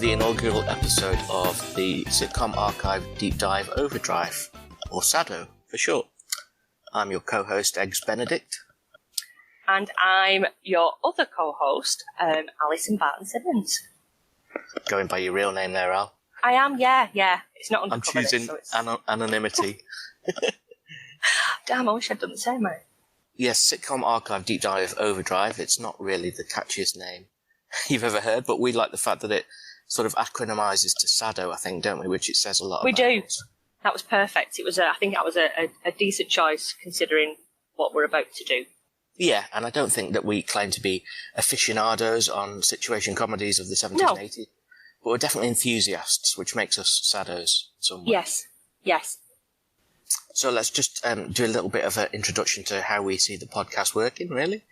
to the inaugural episode of the Sitcom Archive Deep Dive Overdrive, or SADDO for short. I'm your co-host, Eggs Benedict. And I'm your other co-host, Alison Barton-Simmons. Going by your real name there, Al? I am, yeah. It's not undercover. I'm choosing anonymity. Damn, I wish I'd done the same, mate. Yes, Sitcom Archive Deep Dive Overdrive. It's not really the catchiest name you've ever heard, but we like the fact that it sort of acronymizes to SADDO, I think, don't we? Which it says a lot about. We do. That was perfect. It was, I think that was a decent choice considering what we're about to do. Yeah, and I don't think that we claim to be aficionados on situation comedies of the 70s and 80s, but we're definitely enthusiasts, which makes us SADDOs somewhat. Yes. So let's just do a little bit of an introduction to how we see the podcast working, really.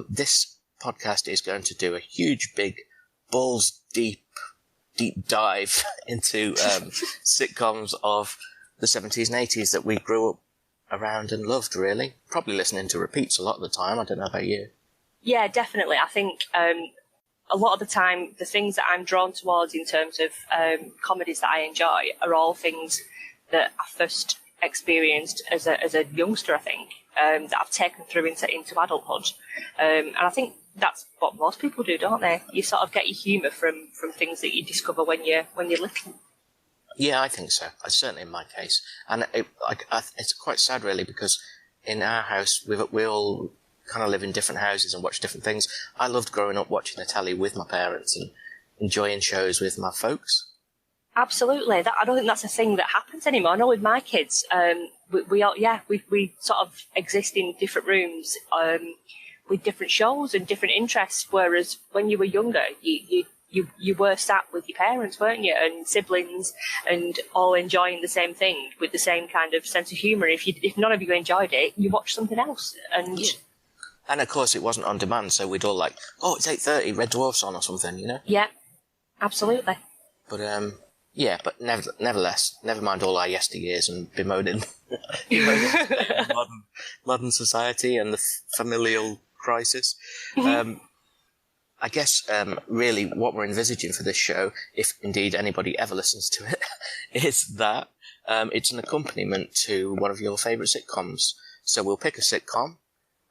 This podcast is going to do a huge, big, balls-deep dive into sitcoms of the 70s and 80s that we grew up around and loved, really. Probably listening to repeats a lot of the time. I don't know about you. Yeah, definitely. I think a lot of the time, the things that I'm drawn towards in terms of comedies that I enjoy are all things that I first experienced as a youngster, I think, that I've taken through into adulthood. And I think that's what most people do, don't they? You sort of get your humour from things that you discover when you're little. Yeah, I think so. Certainly in my case. And it's quite sad, really, because in our house, we all kind of live in different houses and watch different things. I loved growing up watching the telly with my parents and enjoying shows with my folks. Absolutely. I don't think that's a thing that happens anymore. I know with my kids, we sort of exist in different rooms with different shows and different interests, whereas when you were younger, you were sat with your parents, weren't you, and siblings, and all enjoying the same thing with the same kind of sense of humour. If none of you enjoyed it, you watched something else. And of course it wasn't on demand, so we'd all like, oh, it's 8:30, Red Dwarf's on or something, you know? Yeah, absolutely. But nevertheless, never mind all our yesteryears and bemoaning modern society and the familial crisis. I guess really what we're envisaging for this show, if indeed anybody ever listens to it, is that it's an accompaniment to one of your favourite sitcoms. So we'll pick a sitcom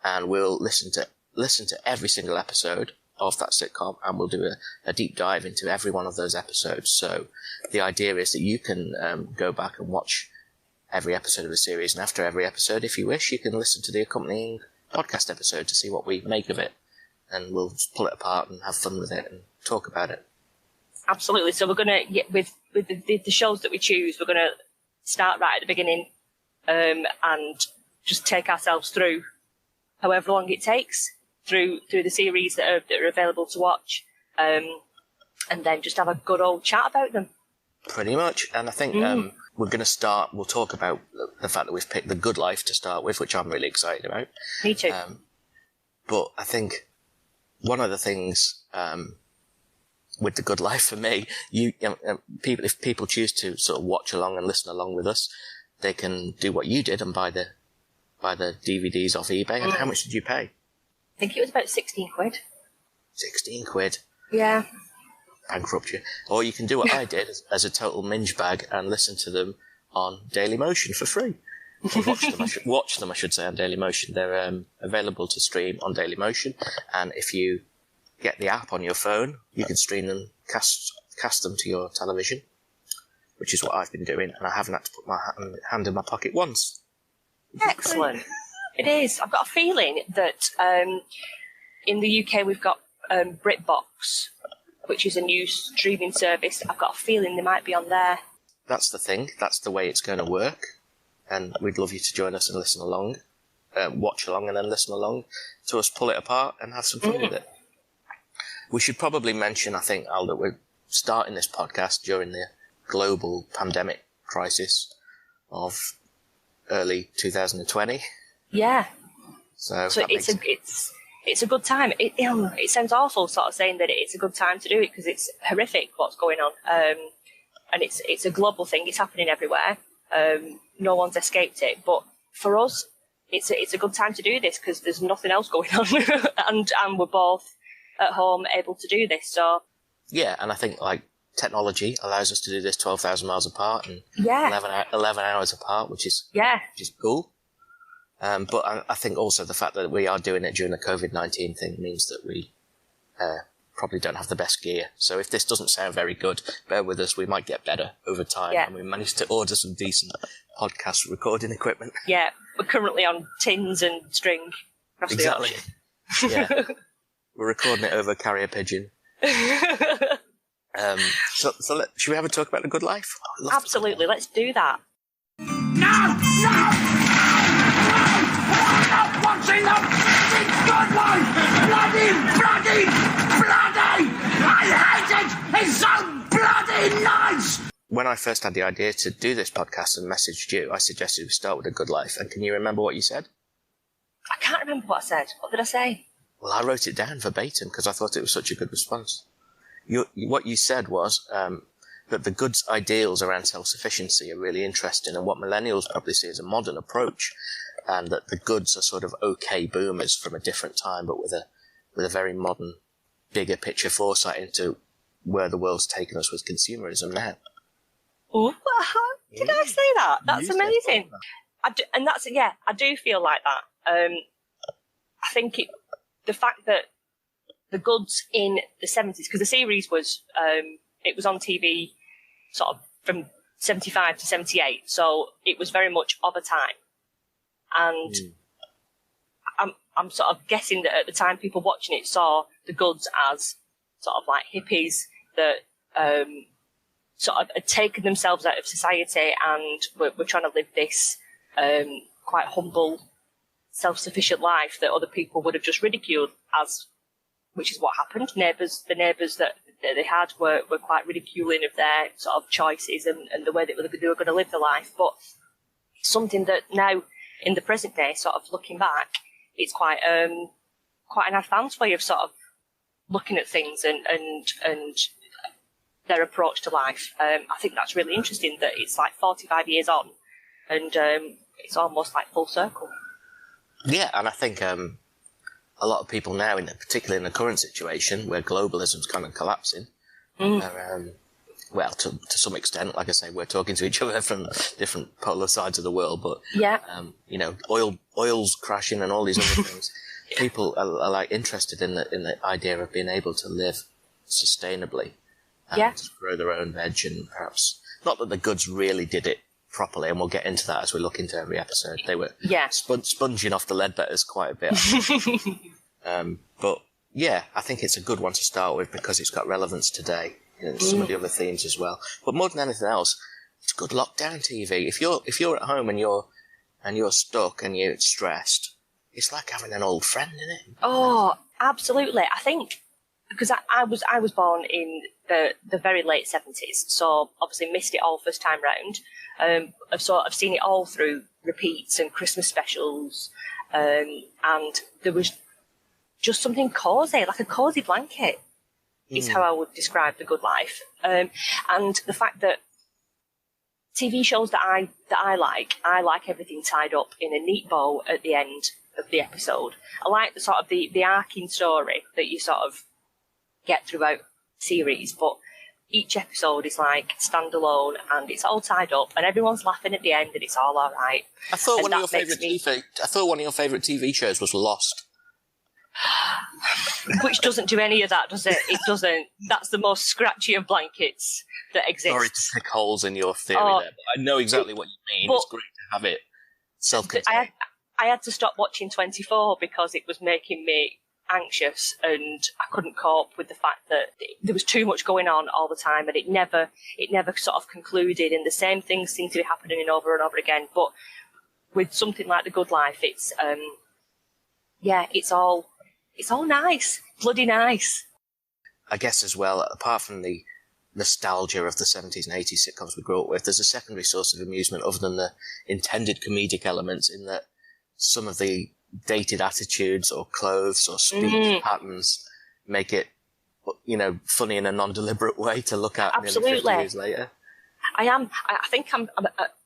and we'll listen to every single episode of that sitcom, and we'll do a deep dive into every one of those episodes. So the idea is that you can go back and watch every episode of the series, and after every episode, if you wish, you can listen to the accompanying podcast episode to see what we make of it, and we'll pull it apart and have fun with it and talk about it. Absolutely. So we're going to, with the shows that we choose, we're going to start right at the beginning and just take ourselves through however long it takes, through the series that are available to watch, and then just have a good old chat about them. Pretty much. And I think we're going to start, we'll talk about the fact that we've picked The Good Life to start with, which I'm really excited about. Me too. But I think one of the things with The Good Life for me, if people choose to sort of watch along and listen along with us, they can do what you did and buy the DVDs off eBay. And how much did you pay? I think it was about 16 quid. 16 quid? Yeah. Bankrupt you. Or you can do what I did as a total minge bag and listen to them on Dailymotion for free. Or watch them, I should say, on Dailymotion. They're available to stream on Dailymotion, and if you get the app on your phone, you can stream them, cast them to your television, which is what I've been doing, and I haven't had to put my hand in my pocket once. Excellent. It is. I've got a feeling that in the UK we've got BritBox, which is a new streaming service. I've got a feeling they might be on there. That's the thing. That's the way it's going to work. And we'd love you to join us and listen along, watch along and then listen along to us pull it apart and have some fun with it. We should probably mention, I think, Al, that we're starting this podcast during the global pandemic crisis of early 2020. Yeah. So it's a good time. It sounds awful sort of saying that it's a good time to do it because it's horrific what's going on. And it's a global thing. It's happening everywhere. No one's escaped it. But for us, it's a good time to do this because there's nothing else going on, and we're both at home able to do this. So yeah, and I think like technology allows us to do this 12,000 miles apart and Yeah. 11 hours apart, which is cool. But I think also the fact that we are doing it during the COVID-19 thing means that we probably don't have the best gear. So if this doesn't sound very good, bear with us. We might get better over time. Yeah. And we managed to order some decent podcast recording equipment. Yeah, we're currently on tins and string across the ocean. Yeah. We're recording it over carrier pigeon. Should we have a talk about the good life? Absolutely, let's do that. No! I'm not watching the good life! Bloody! I hate it! It's so bloody nice! When I first had the idea to do this podcast and messaged you, I suggested we start with a good life. And can you remember what you said? I can't remember what I said. What did I say? Well, I wrote it down verbatim because I thought it was such a good response. What you said was that the goods ideals around self-sufficiency are really interesting, and what millennials probably see as a modern approach, and that the goods are sort of okay boomers from a different time, but with a very modern, bigger picture foresight into where the world's taken us with consumerism now. Oh, did I say that? That's amazing. I do feel like that. I think the fact that the goods in the 70s, because the series was, it was on TV sort of from 75 to 78, so it was very much of a time. And I'm sort of guessing that at the time people watching it saw the goods as sort of like hippies that sort of had taken themselves out of society and were trying to live this quite humble, self-sufficient life that other people would have just ridiculed as, which is what happened. The neighbours that they had were quite ridiculing of their sort of choices and the way that they were going to live their life. But something that now, in the present day, sort of looking back, it's quite an advanced way of sort of looking at things and their approach to life. I think that's really interesting that it's like 45 years on and it's almost like full circle. Yeah, and I think a lot of people now, particularly in the current situation where globalism's kind of collapsing, well, to some extent, like I say, we're talking to each other from different polar sides of the world, but oil's crashing and all these other things. People are like interested in the idea of being able to live sustainably and to grow their own veg, and perhaps not that the goods really did it properly, and we'll get into that as we look into every episode. They were sponging off the Leadbetters quite a bit. But yeah, I think it's a good one to start with because it's got relevance today and some of the other themes as well. But more than anything else, it's good lockdown TV. If you're at home and you're stuck and you're stressed, it's like having an old friend, isn't it? Oh, absolutely. I think because I was born in the very late 70s, so obviously missed it all first time round. I've seen it all through repeats and Christmas specials, and there was just something cosy, like a cosy blanket, is how I would describe the good life. And the fact that TV shows that I like everything tied up in a neat bow at the end of the episode. I like the sort of the arcing story that you sort of get throughout series, but each episode is like standalone and it's all tied up and everyone's laughing at the end and it's all right. I thought one of your favourite TV shows was Lost. Which doesn't do any of that, does it? It doesn't. That's the most scratchy of blankets that exists. Sorry to pick holes in your theory there, but I know exactly what you mean. It's great to have it self-contained. I had to stop watching 24 because it was making me anxious and I couldn't cope with the fact that there was too much going on all the time and it never sort of concluded and the same things seem to be happening over and over again. But with something like The Good Life, it's it's all nice, bloody nice. I guess as well, apart from the nostalgia of the 70s and 80s sitcoms we grew up with, there's a secondary source of amusement other than the intended comedic elements in that some of the dated attitudes or clothes or speech patterns make it, funny in a non-deliberate way to look at nearly 50 years later. I think I'm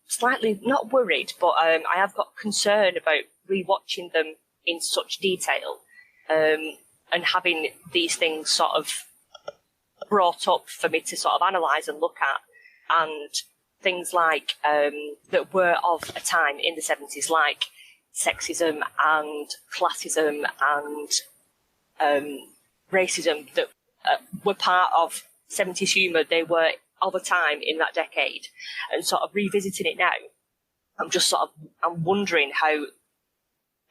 slightly, not worried, but I have got concern about rewatching them in such detail and having these things sort of brought up for me to sort of analyse and look at, and things like that were of a time in the 70s, like sexism and classism and racism that were part of 70s humour. They were of a time in that decade, and sort of revisiting it now, I'm wondering how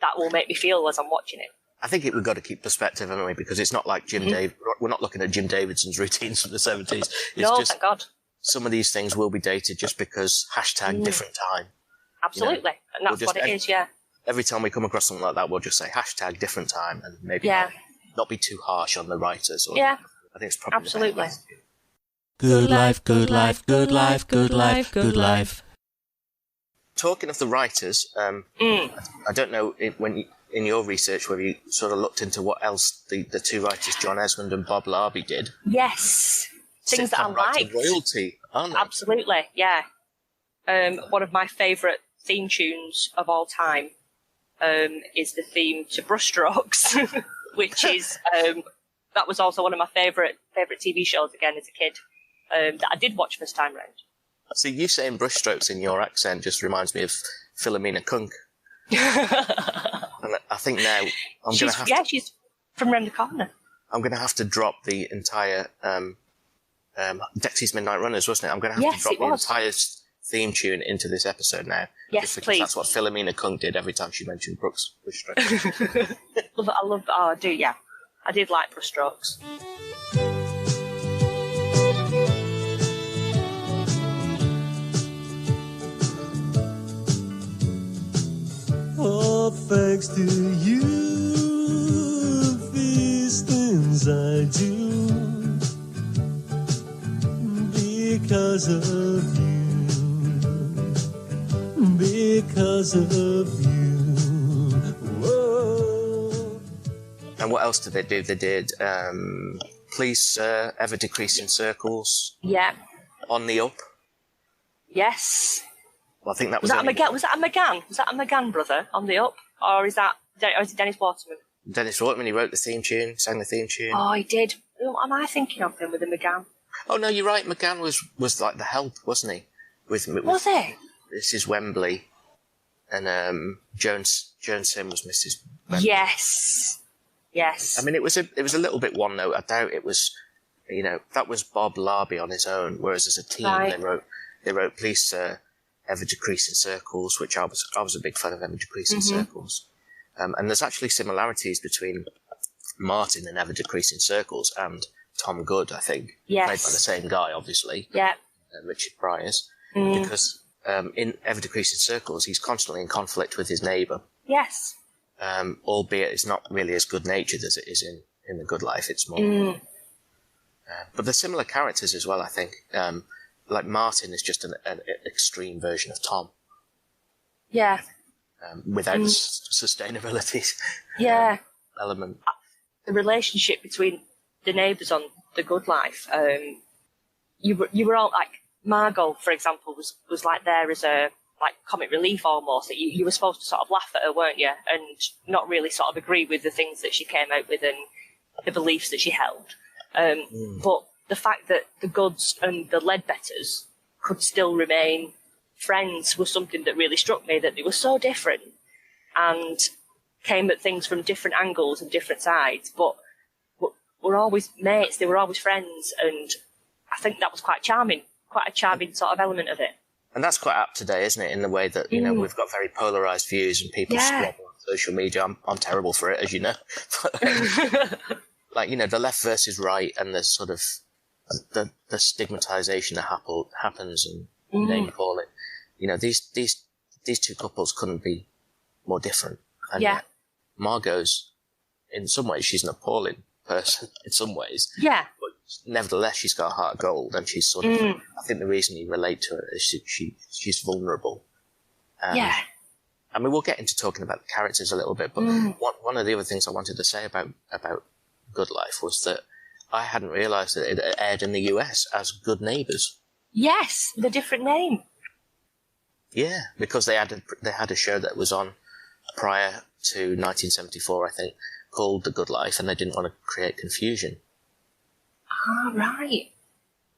that will make me feel as I'm watching it. I think we've got to keep perspective, haven't we? Because it's not like we're not looking at Jim Davidson's routines from the 70s. It's no, just, thank God. Some of these things will be dated just because # different time. Absolutely. And that's what it is, yeah. Every time we come across something like that, we'll just say # different time and maybe not be too harsh on the writers. Yeah. I think it's probably absolutely. Good life, good life, good life, good life, good life. Talking of the writers, I don't know in your research whether you sort of looked into what else the two writers, John Esmond and Bob Larby, did. Yes. Things that I liked. Royalty, aren't they? Absolutely, yeah. One of my favourite theme tunes of all time is the theme to Brushstrokes, which is that was also one of my favourite TV shows again as a kid that I did watch first time round. See, you saying Brushstrokes in your accent just reminds me of Philomena Kunk. And I think now she's from round the corner. I'm going to have to drop the entire Dexy's Midnight Runners, wasn't it? I'm going to have to drop the entire theme tune into this episode now. Yes, just because please. That's what Philomena Kunk did every time she mentioned Brushstrokes. I love. Oh, I do. Yeah, I did like Brushstrokes. All thanks to you, these things I do, because of you, whoa. And what else did they do? They did Please Sir, Ever Decreasing Circles. Yeah. On the Up. Yes. Well, I think that was that a McGann? Was that a McGann? Was that a McGann brother on the Up, or is it Dennis Waterman? Dennis Waterman. He wrote the theme tune, sang the theme tune. Oh, he did. Who am I thinking of him with the McGann? Oh no, you're right. McGann was like the help, wasn't he? With was he? Mrs. Wembley, and Jones Sim was Mrs. Wembley. Yes. I mean, it was a little bit one note. I doubt it was, that was Bob Larby on his own. Whereas as a team, they wrote Please Sir, Ever Decreasing Circles, which I was a big fan of Ever Decreasing Circles. And there's actually similarities between Martin and Ever Decreasing Circles and Tom Good, I think. Yes. Played by the same guy, obviously. Yeah. Richard Bryars. Because in Ever Decreasing Circles, he's constantly in conflict with his neighbour. Yes. Albeit it's not really as good-natured as it is in The Good Life. It's more... but they're similar characters as well, I think. Like Martin is just an extreme version of Tom. Yeah. Without the sustainability element. The relationship between the neighbours on The Good Life, you were all like, Margot, for example, was like there as a like comic relief almost. That you were supposed to sort of laugh at her, weren't you? And not really sort of agree with the things that she came out with and the beliefs that she held. But the fact that the Goods and the Ledbetters could still remain friends was something that really struck me, that they were so different and came at things from different angles and different sides, but were always mates, they were always friends, and I think that was quite a charming sort of element of it. And that's quite apt today, isn't it, in the way that, we've got very polarised views and people squabble on social media. I'm terrible for it, as you know. Like, the left versus right and the sort of the stigmatisation that happens and name calling. These two couples couldn't be more different. And yet Margot's, in some ways, she's an appalling person in some ways. Yeah. But nevertheless, she's got a heart of gold, and she's sort of. I think the reason you relate to her is she's vulnerable. I mean, we'll get into talking about the characters a little bit, but one of the other things I wanted to say about Good Life was that I hadn't realised that it aired in the US as Good Neighbours. Yes, the different name. Yeah, because they had a show that was on prior to 1974, I think, called The Good Life, and they didn't want to create confusion. Ah, right.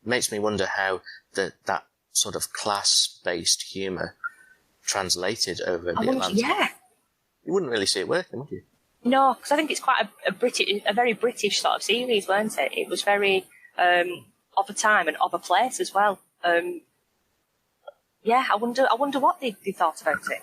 Makes me wonder how that sort of class-based humour translated over the Atlantic. Yeah. You wouldn't really see it working, would you? No, because I think it's quite a very British sort of series, weren't it? It was very of a time and of a place as well. Yeah, I wonder what they thought about it.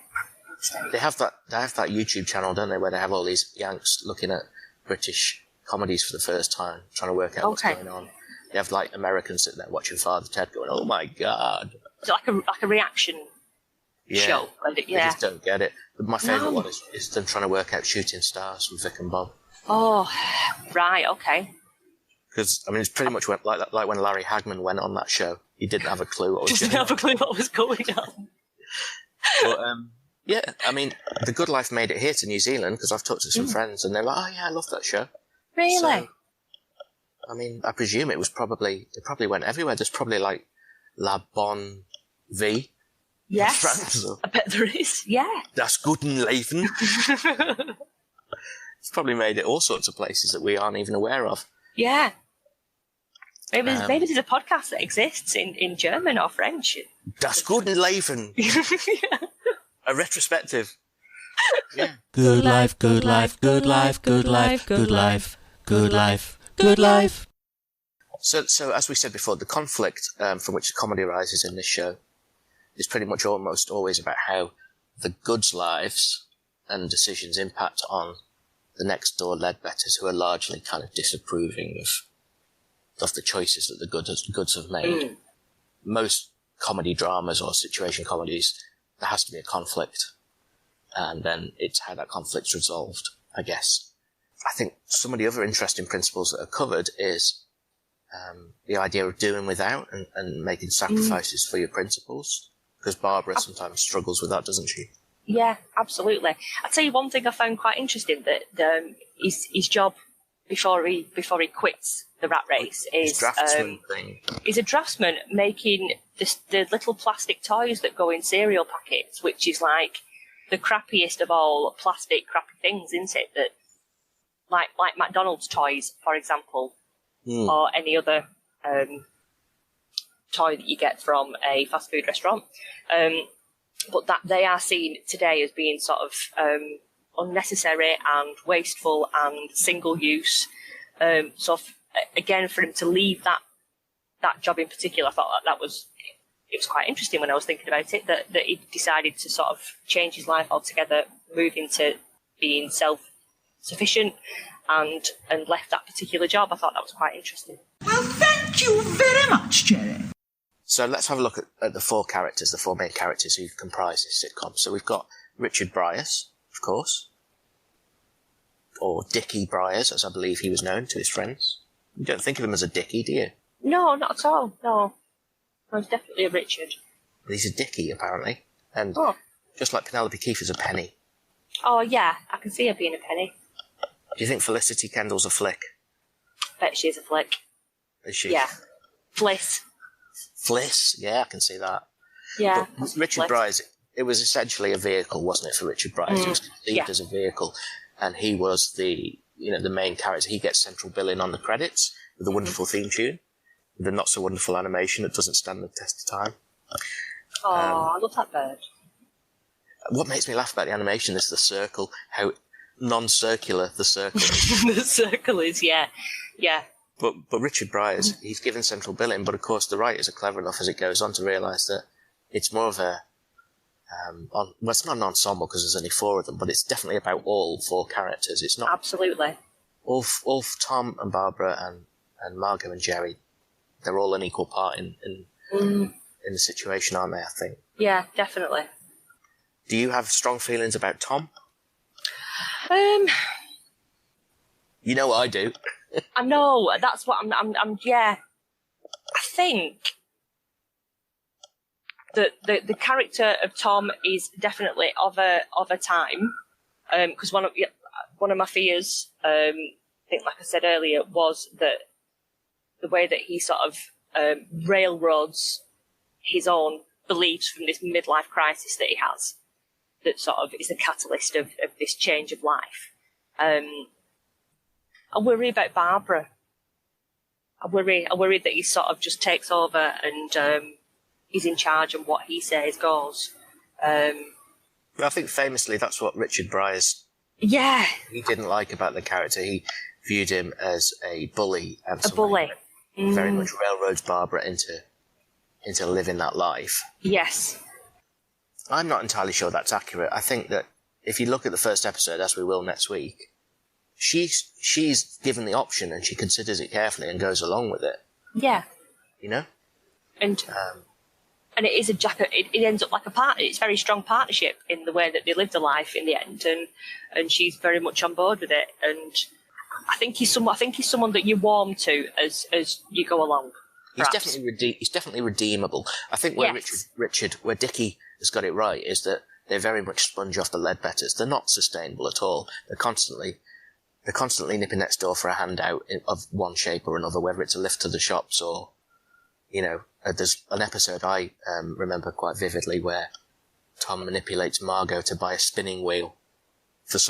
They have that YouTube channel, don't they, where they have all these Yanks looking at British comedies for the first time, trying to work out what's going on. They have like Americans sitting there watching Father Ted, going, "Oh my God!" Is it like a reaction show? They just don't get it. But my favourite one is them trying to work out Shooting Stars with Vic and Bob. Oh, right, okay. Because I mean, it's pretty much like when Larry Hagman went on that show. He didn't have a clue what was going on. Didn't have a clue what was going on. But yeah, I mean, The Good Life made it here to New Zealand because I've talked to some friends and they're like, "Oh yeah, I love that show." Really? So, I mean, I presume it probably went everywhere. There's probably like La Bonne Vie. Yes, France, I bet there is. Yeah, Das Guten Leben. It's probably made it all sorts of places that we aren't even aware of. Yeah. Maybe there's a podcast that exists in German or French. Das Guten Leben. A retrospective. Yeah. Good life, good life, good life, good life, good life, good life, good life. So as we said before, the conflict from which the comedy arises in this show is pretty much almost always about how the Goods' lives and decisions impact on the next door Leadbetters, who are largely kind of disapproving of the choices that the Goods have made. Most comedy dramas or situation comedies, there has to be a conflict, and then it's how that conflict's resolved, I guess. I think some of the other interesting principles that are covered is the idea of doing without and making sacrifices for your principles, because Barbara sometimes struggles with that, doesn't she? Yeah, absolutely. I'll tell you one thing I found quite interesting, that his job before he quits the rat race is he's a draftsman making the little plastic toys that go in cereal packets, which is like the crappiest of all plastic crappy things, isn't it? That like McDonald's toys, for example, or any other toy that you get from a fast food restaurant. But that they are seen today as being sort of unnecessary and wasteful and single use. So again, for him to leave that job in particular, I thought it was quite interesting when I was thinking about it, that he decided to sort of change his life altogether, move into being self-sufficient and left that particular job. I thought that was quite interesting. Well, thank you very much, Jerry. So let's have a look at the four main characters who comprise this sitcom. So we've got Richard Bryars, of course, or Dickie Bryars, as I believe he was known to his friends. You don't think of him as a Dickie, do you? No, not at all, no. I was definitely a Richard. He's a Dickie, apparently. And just like Penelope Keith is a Penny. Oh, yeah, I can see her being a Penny. Do you think Felicity Kendall's a Flick? Bet she's a Flick. Is she? Yeah. Fliss. Fliss? Yeah, I can see that. Yeah. But Richard Bryars, it was essentially a vehicle, wasn't it, for Richard Bryars? It was conceived as a vehicle. And he was the main character. He gets central billing on the credits with a wonderful theme tune, with a not-so-wonderful animation that doesn't stand the test of time. Oh, I love that bird. What makes me laugh about the animation is the circle, how non-circular the circle is. The circle is, yeah. But Richard Bryars, he's given central billing, but of course the writers are clever enough as it goes on to realise that it's more of a... well, it's not an ensemble because there's only four of them, but it's definitely about all four characters. It's not... Absolutely. All Tom and Barbara and Margot and Jerry, they're all an equal part in the situation, aren't they, I think? Yeah, definitely. Do you have strong feelings about Tom? You know what I do. I know, that's what I'm yeah. I think that the character of Tom is definitely of a time, because one of my fears, I think, like I said earlier, was that the way that he sort of railroads his own beliefs from this midlife crisis that he has, that sort of is the catalyst of this change of life. I worry about Barbara. I worry that he sort of just takes over and he's in charge and what he says goes. Well, I think famously that's what Richard Briers he didn't like about the character. He viewed him as a bully and very much railroads Barbara into living that life. Yes. I'm not entirely sure that's accurate. I think that if you look at the first episode, as we will next week, she's given the option and she considers it carefully and goes along with it. Yeah. You know? And it is it ends up like a partner. It's a very strong partnership in the way that they live the life in the end, and she's very much on board with it. And I think he's someone that you warm to as you go along. He's definitely redeemable. I think where where Dickie has got it right is that they very much sponge off the Ledbetters. They're not sustainable at all. They're constantly nipping next door for a handout of one shape or another, whether it's a lift to the shops or, you know, there's an episode I remember quite vividly where Tom manipulates Margot to buy a spinning wheel just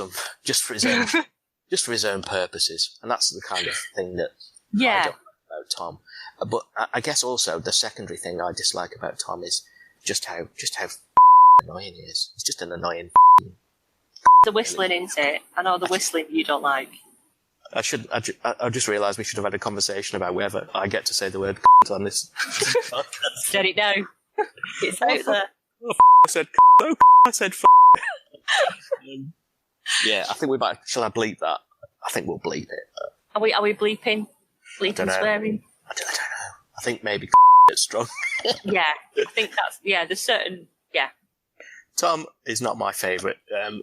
for his own purposes, and that's the kind of thing that I don't like about Tom. But I guess also the secondary thing I dislike about Tom is just how annoying he is. He's just an annoying. The whistling, isn't it? I know the whistling you don't like. I just realised we should have had a conversation about whether I get to say the word on this. Get it now. It's out there. I said I said yeah, I think shall I bleep that? I think we'll bleep it. Are we bleeping? Bleeping swearing? I don't know. I think maybe it's strong. Yeah, I think that's, there's certain, Tom is not my favourite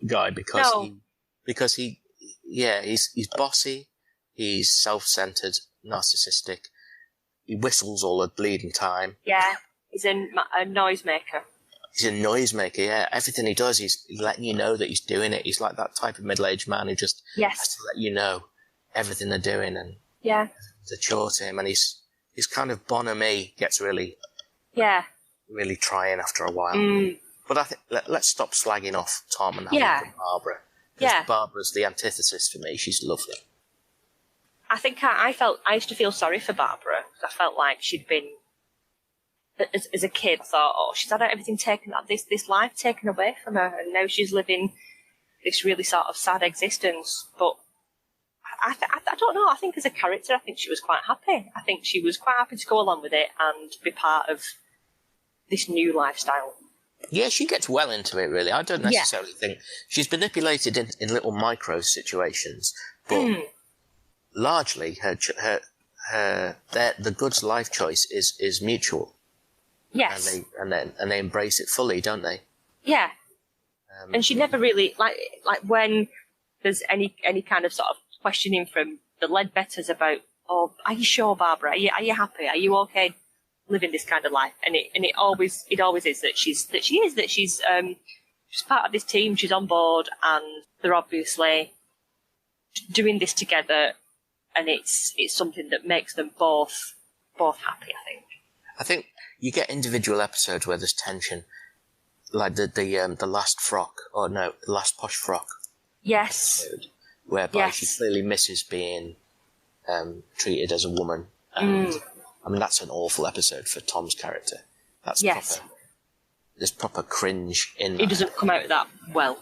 guy because he's bossy, he's self-centred, narcissistic, he whistles all the bleeding time. Yeah, he's a noisemaker. He's a noisemaker, yeah. Everything he does, he's letting you know that he's doing it. He's like that type of middle-aged man who just has to let you know everything they're doing, and it's a chore to him. And he's kind of bonhomie, gets really trying after a while. But I think let's stop slagging off Tom and having Barbara. Because Barbara's the antithesis for me. She's lovely. I think I used to feel sorry for Barbara. I felt like she'd been, as a kid, I thought, she's had everything taken, this life taken away from her, and now she's living this really sort of sad existence. But I don't know. I think as a character, I think she was quite happy. I think she was quite happy to go along with it and be part of this new lifestyle. Yeah, she gets well into it, really. I don't necessarily think she's manipulated in little micro situations, but largely the Good's life choice is mutual. Yes, and they embrace it fully, don't they? Yeah, and she never really like when there's any kind of sort of questioning from the Ledbetters about, are you sure, Barbara? Are you happy? Are you okay living this kind of life? And it always is that she's part of this team. She's on board, and they're obviously doing this together, and it's something that makes them both happy. I think you get individual episodes where there's tension, like the last last posh frock. Yes. Episode, whereby she clearly misses being treated as a woman. And I mean, that's an awful episode for Tom's character. There's proper cringe in that. He doesn't come out of that well.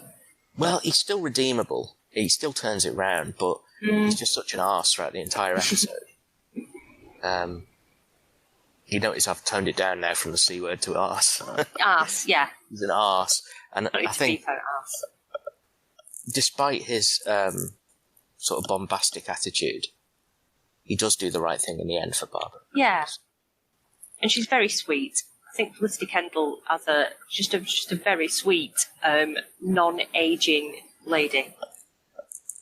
Well, he's still redeemable. He still turns it round, but he's just such an arse throughout the entire episode. You notice I've toned it down now from the C word to arse. Arse, yeah. He's an arse. And I think, despite his sort of bombastic attitude, he does do the right thing in the end for Barbara. Yeah. And she's very sweet. I think Felicity Kendall as just a very sweet, non-aging lady.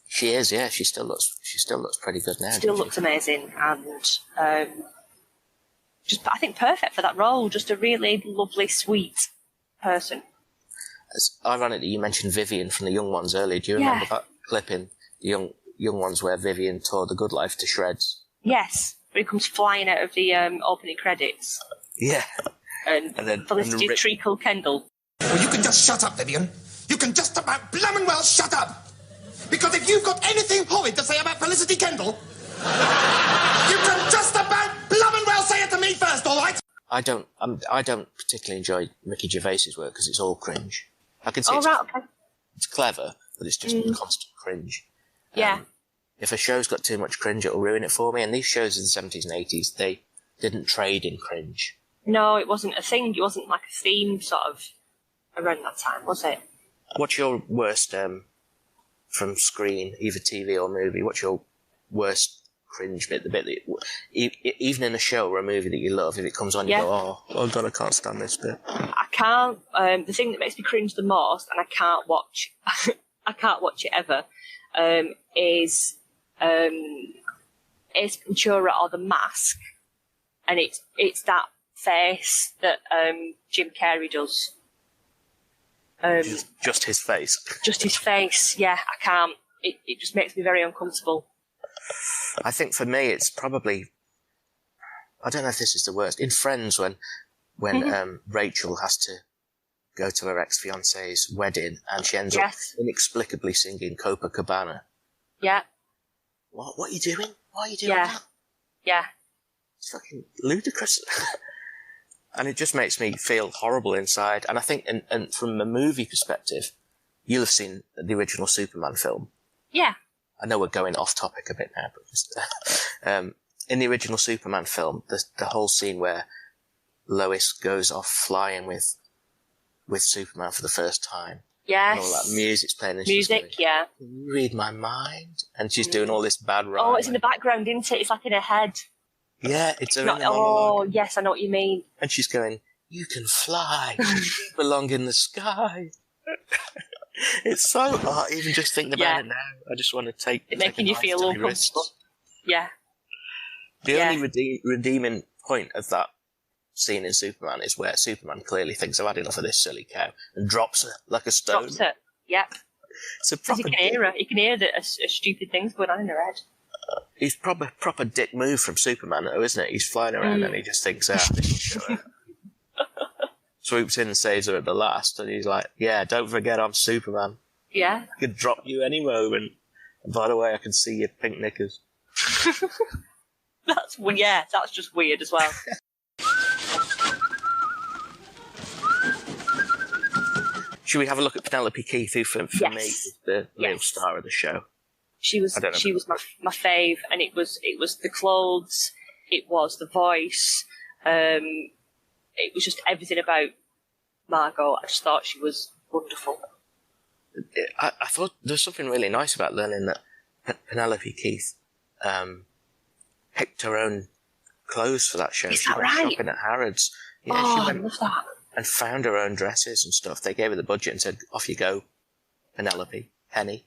She is, yeah. She still looks pretty good now. Still looks amazing, and I think perfect for that role. Just a really lovely, sweet person. It's ironic that you mentioned Vivian from The Young Ones earlier. Do you remember that clip in The Young Ones where Vivian tore The Good Life to shreds? Yes, where he comes flying out of the opening credits. Yeah. And then Felicity Treacle Kendall. Well, you can just shut up, Vivian. You can just about blummin' well shut up. Because if you've got anything horrid to say about Felicity Kendall, you can just about I don't particularly enjoy Ricky Gervais's work because it's all cringe. I can see it's clever, but it's just constant cringe. Yeah. If a show's got too much cringe, it'll ruin it for me. And these shows in the 70s and 80s, they didn't trade in cringe. No, it wasn't a thing. It wasn't like a theme sort of around that time, was it? What's your worst from screen, either TV or movie? What's your worst cringe bit? The bit that even in a show or a movie that you love, if it comes on, you go, "Oh God, I can't stand this bit." I can't. The thing that makes me cringe the most, and I can't watch, I can't watch it ever, is Ace Ventura or The Mask, and it's that face that Jim Carrey does. Just his face. Just his face. Yeah, I can't. It just makes me very uncomfortable. I think for me, it's probably. I don't know if this is the worst. In Friends, when Rachel has to go to her ex-fiance's wedding and she ends up inexplicably singing Copacabana. Yeah. What are you doing? Why are you doing that? Yeah. It's fucking ludicrous. And it just makes me feel horrible inside. And I think, and from a movie perspective, you'll have seen the original Superman film. Yeah. I know we're going off topic a bit now, but just, in the original Superman film, the whole scene where Lois goes off flying with Superman for the first time. Yes. And all that music's playing. And music, she's going, "Can you read my mind?" And she's doing all this bad rhyme. Oh, it's in the background, isn't it? It's like in her head. Yeah, it's not. Oh, yes, I know what you mean. And she's going, "You can fly. You belong in the sky." It's so. Even just thinking about it now, I just want to take. It's making you feel uncomfortable. Yeah. The only redeeming point of that scene in Superman is where Superman clearly thinks, "I've had enough of this silly cow," and drops her like a stone. Drops her. Yep. It's a proper. You can hear a stupid things going on in her head. He's proper dick move from Superman, though, isn't it? He's flying around and he just thinks, this will show her. Swoops in and saves her at the last, and he's like, "Yeah, don't forget I'm Superman. Yeah. I could drop you any moment. And by the way, I can see your pink knickers." That's just weird as well. Should we have a look at Penelope Keith, who for me is the real star of the show? She was my fave, and it was the clothes, it was the voice, it was just everything about Margot. I just thought she was wonderful. I thought there's something really nice about learning that Penelope Keith picked her own clothes for that show. Is she that went right? shopping at Harrods. Yeah, I love that. And found her own dresses and stuff. They gave her the budget and said, "Off you go, Penelope, Penny."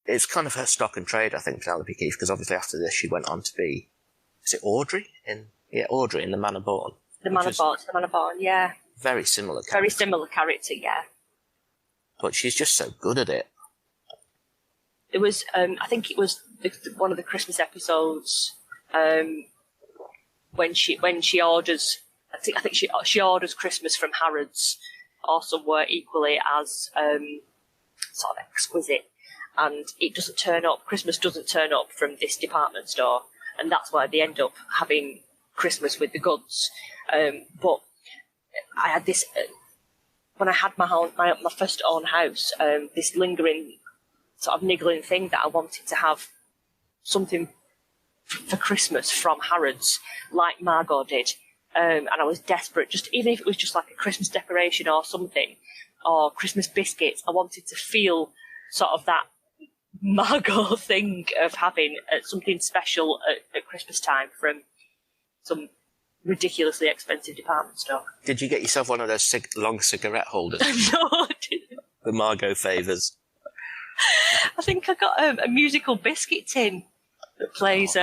It's kind of her stock and trade, I think, Penelope Keith, because obviously after this she went on to be, is it Audrey? Audrey in The Man of Born. The Man of Born, yeah. Very similar character. Very similar character, yeah. But she's just so good at it. It was, I think it was one of the Christmas episodes, when she orders, I think she orders Christmas from Harrods or somewhere equally as sort of exquisite, and it doesn't turn up. Christmas doesn't turn up from this department store, and that's why they end up having Christmas with the goods. But I had this when I had my first own house. This lingering sort of niggling thing that I wanted to have something for Christmas from Harrods, like Margot did. And I was desperate, just even if it was just like a Christmas decoration or something, or Christmas biscuits, I wanted to feel sort of that Margot thing of having something special at Christmas time from some ridiculously expensive department store. Did you get yourself one of those long cigarette holders? No, I didn't. The Margot favours. I think I got a musical biscuit tin that plays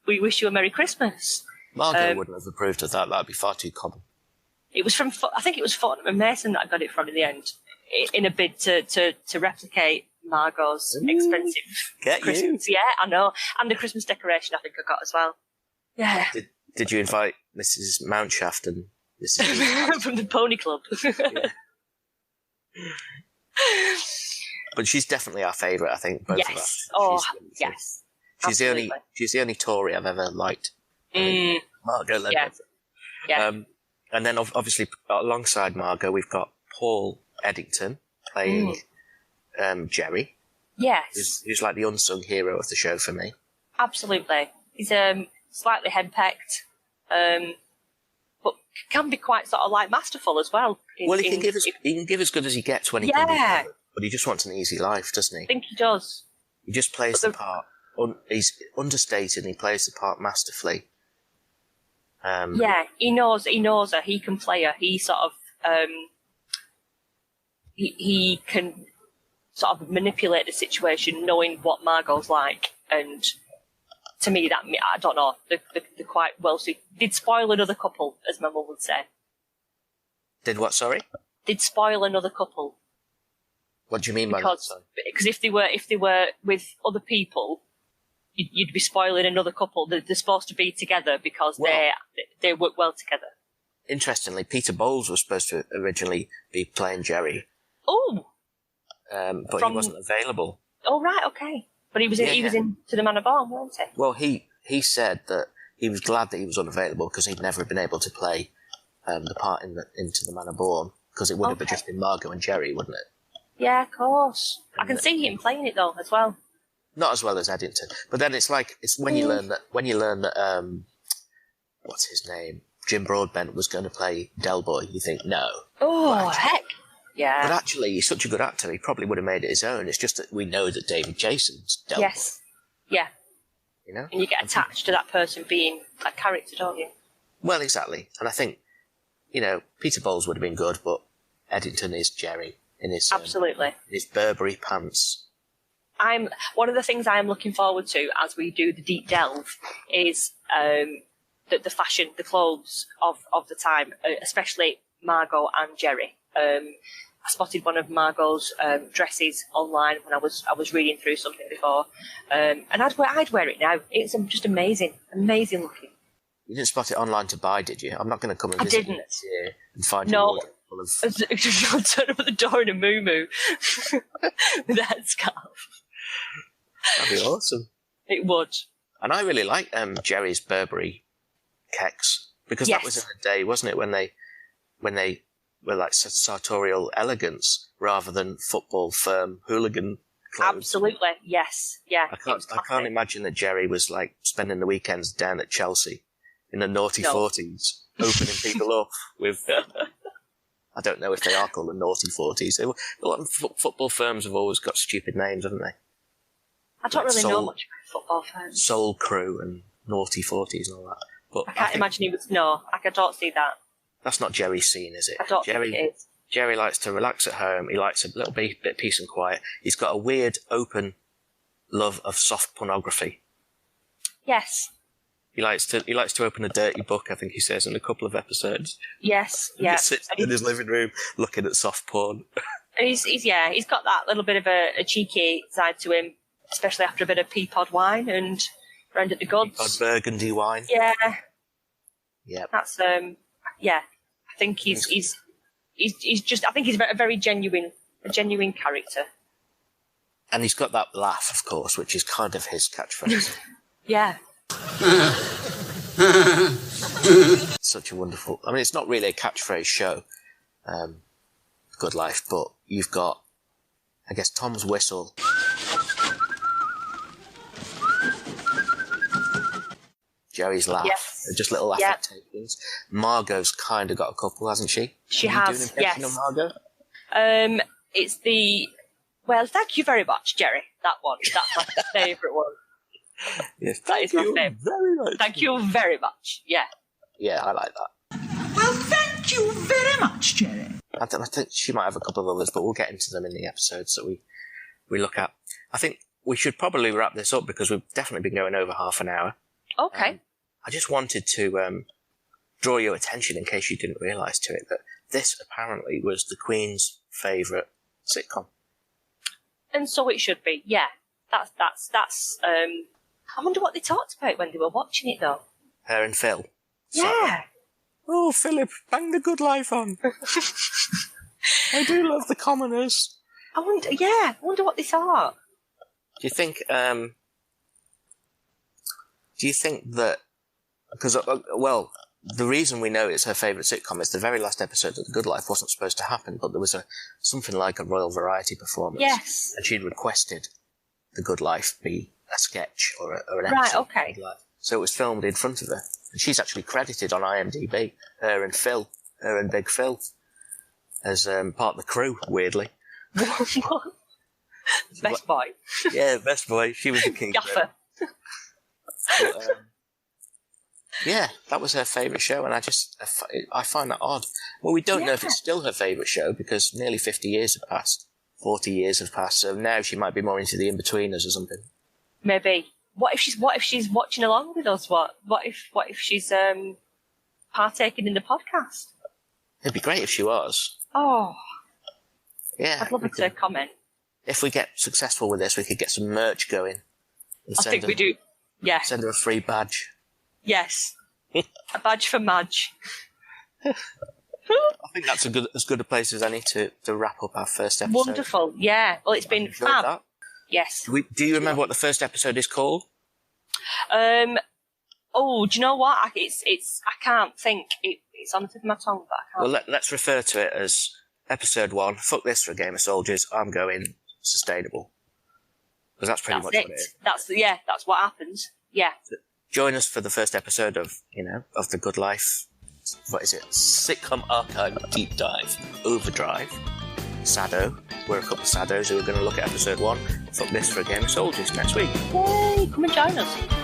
"We Wish You a Merry Christmas." Margot wouldn't have approved of that. That'd be far too common. It was from, I think it was Fortnum and Mason that I got it from in the end, in a bid to replicate Margot's expensive Christmas. Yeah, I know. And the Christmas decoration I think I got as well. Yeah. Did you invite Mrs. Mountshaft and Mrs. from the Pony Club? Yeah. But she's definitely our favourite, I think. Both of us. Oh, yes. She's the only Tory I've ever liked. Margot Ledbetter. Yeah. And then obviously alongside Margot, we've got Paul Eddington playing Jerry. Yes. Who's like the unsung hero of the show for me. Absolutely. He's slightly henpecked, but can be quite sort of like masterful as well. He can give as good as he gets when he can be clever, but he just wants an easy life, doesn't he? I think he does. He just plays the part. He's understated and he plays the part masterfully. He knows her. He can play her. He sort of he can sort of manipulate the situation, knowing what Margot's like. And to me, that I don't know, they're quite well suited. Did spoil another couple, as my mum would say. Did what? Sorry. Did spoil another couple. What do you mean by that? Because if they were with other people, you'd be spoiling another couple. They're supposed to be together because they work well together. Interestingly, Peter Bowles was supposed to originally be playing Jerry. Oh. But he wasn't available. Oh right, okay. But he was in To the Man of Born, wasn't he? Well, he said that he was glad that he was unavailable because he'd never been able to play the part into the Man of Born, because it would have just been Margot and Jerry, wouldn't it? Yeah, of course. I can see him playing it though as well. Not as well as Eddington, but then it's when you learn that what's his name, Jim Broadbent was going to play Del Boy, you think no. Oh heck, yeah. But actually, he's such a good actor, he probably would have made it his own. It's just that we know that David Jason's Del Boy. Yeah. You know, and you get attached to that person being a character, don't you? Well, exactly, and I think Peter Bowles would have been good, but Eddington is Jerry in his absolutely his Burberry pants. One of the things I am looking forward to as we do the deep delve is the fashion, the clothes of the time, especially Margot and Jerry. I spotted one of Margot's dresses online when I was reading through something before, and I'd wear it now. It's just amazing looking. You didn't spot it online to buy, did you? I'm not going to come and visit you this year and find you all full of... I'll turn up at the door in a muumuu with a headscarf. That'd be awesome. It would. And I really like Jerry's Burberry kecks, because that was in the day, wasn't it, when they were like sartorial elegance rather than football firm hooligan clothes. Absolutely, yes, yeah. I can't imagine that Jerry was like spending the weekends down at Chelsea in the naughty 40s, opening people up with. I don't know if they are called the naughty 40s. Football firms have always got stupid names, haven't they? I don't really know much about football firms. Soul Crew and naughty 40s and all that. But I can't imagine he would. No, I don't see that. That's not Jerry's scene, is it? I don't think it is. Jerry likes to relax at home. He likes a little bit of peace and quiet. He's got a weird, open love of soft pornography. Yes. He likes to open a dirty book, I think he says, in a couple of episodes. Yes, yeah. He sits in his living room looking at soft porn. And he's got that little bit of a cheeky side to him, especially after a bit of Peapod wine and round at the goods. Peapod Burgundy wine. Yeah. Yeah. That's yeah. I think he's just. I think he's a very genuine character. And he's got that laugh, of course, which is kind of his catchphrase. Yeah. Such a wonderful. I mean, it's not really a catchphrase show, Good Life, but you've got, I guess, Tom's whistle. Jerry's laugh, just little affectations. Margot's kind of got a couple, hasn't she? She Can you has, do an impression of Margot? It's the, well, thank you very much, Jerry. That one. That's my favourite one. Yes, that is my favourite. Very much. Thank you very much. Yeah. Yeah, I like that. Well, thank you very much, Jerry. I think she might have a couple of others, but we'll get into them in the episodes that we look at. I think we should probably wrap this up because we've definitely been going over half an hour. Okay. I just wanted to draw your attention, in case you didn't realise to it, that this apparently was the Queen's favourite sitcom. And so it should be, yeah. That's I wonder what they talked about when they were watching it, though. Her and Phil. Yeah. Oh, Philip, bang the Good Life on. I do love the commoners. I wonder what they thought. Do you think that, because, well, the reason we know it's her favourite sitcom is the very last episode of The Good Life wasn't supposed to happen, but there was something like a Royal Variety performance. Yes. And she'd requested The Good Life be a sketch or an episode. Right, okay. Of The Good Life. So it was filmed in front of her. And she's actually credited on IMDb, her and Big Phil, as part of the crew, weirdly. Best boy. Yeah, best boy. She was the king. Gaffer. But, yeah, that was her favourite show, and I find that odd. Well, we don't know if it's still her favourite show because nearly 50 years have passed, 40 years have passed, so now she might be more into the In-Betweeners or something. Maybe. What if she's watching along with us? What if she's partaking in the podcast? It'd be great if she was. Oh, Yeah, I'd love her to comment. if we get successful with this, we could get some merch going. And I think we do. Yeah. Send her a free badge. Yes. A badge for Madge. I think that's as good a place as any to wrap up our first episode. Wonderful. Yeah. Well, it's been Enjoyed fab. that. Yes. Do you remember what the first episode is called? Oh, do you know what? It's. I can't think. It's on the tip of my tongue, but I can't. Well, let's refer to it as episode 1. Fuck this for a game of soldiers. I'm going sustainable. Because that's pretty much what it is. That's what happens. Yeah. Join us for the first episode of The Good Life. What is it? Sitcom Archive Deep Dive. Overdrive. SADDO. We're a couple of SADDOs who are going to look at episode 1. Fuck this for a game of soldiers next week. Yay! Come and join us.